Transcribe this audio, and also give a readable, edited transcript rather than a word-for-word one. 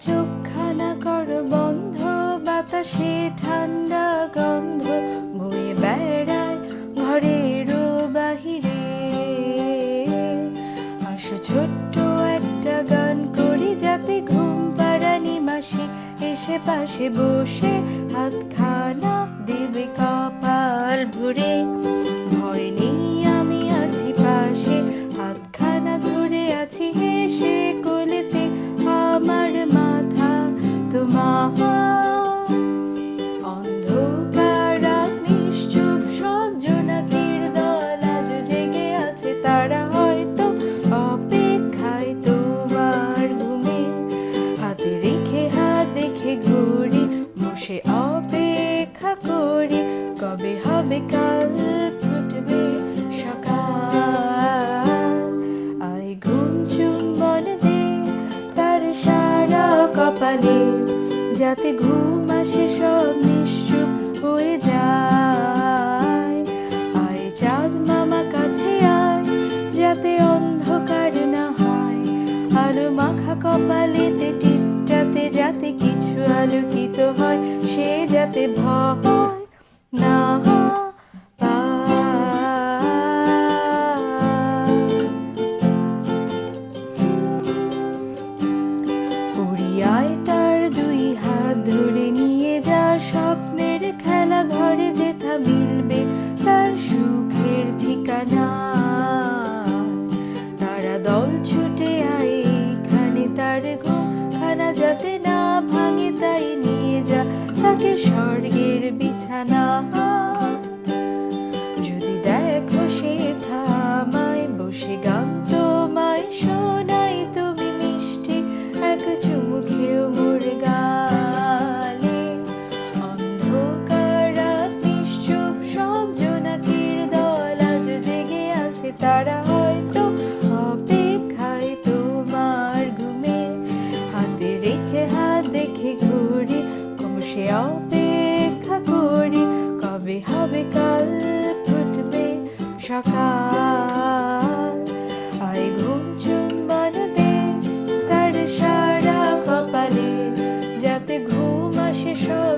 চোখখানা কর বন্ধ, বাতাসে ঠান্ডা গন্ধ বয়ে বেড়ায় ঘরেরও বাহিরে। আসো ছোট্ট একটা গান করি, যাতে ঘুম পাড়ানি মাসি এসে পাশে বসে হাতখানা দেবে কপাল ভরে। ভয় নেই, আমি আছি পাশে, হাতখানা ধরে আছি হেসে কোলেতে আমার মাথা তোমার। অন্ধকার নিশ্চুপ সব জোনাকির দল আজ জেগে আছে, তারা হয়তো অপেক্ষায় তোমার ঘুমে। হাতে রেখে হাত দেখে ঘড়ি, বসে অপেক্ষা করি কবে হবে কাল ফুটবে সকাল। আয় ঘুম চুম্বন দে তার সারা কপালে, যাতে ঘুম আসে সব নিশ্চুপ হয়ে যায়। আয় চাঁদ মামা কাছে আয়, যাতে অন্ধকার না হয়। আলো মাখা কপালেতে টিপটাতে যাতে কিছু আলোকিত হয়, সে যাতে ভয় না উড়িয়ায় তার দুই হাত ধরে নিয়ে যা, স্বপ্নের খেলা ঘরে যেথা মিলবে তার সুখের ঠিকানা। তারা দল ছুটে আয় এইখানে, তার ঘুমখানা যাতে না ভাঙে তাই নিয়ে যা তাকে স্বর্গের বিছানা। যদি দেখো সে থামায় বসে গান তোমায় শোনাই, তুমি মিষ্টি এক চুমু খেও মোর গালে। অন্ধকার রাত নিশ্চুপ সব জোনাকির দল আজ জেগে আছে, তারা হয়তো অপেক্ষায় তোমার ঘুমে। হাতে রেখে হাত দেখে ঘড়ি, বসে অপেক্ষা করি কবে হবে কাল ফুটবে সকাল। আয় ঘুম চুম্বন দে তার সারা কপালে, যাতে ঘুম আসে সব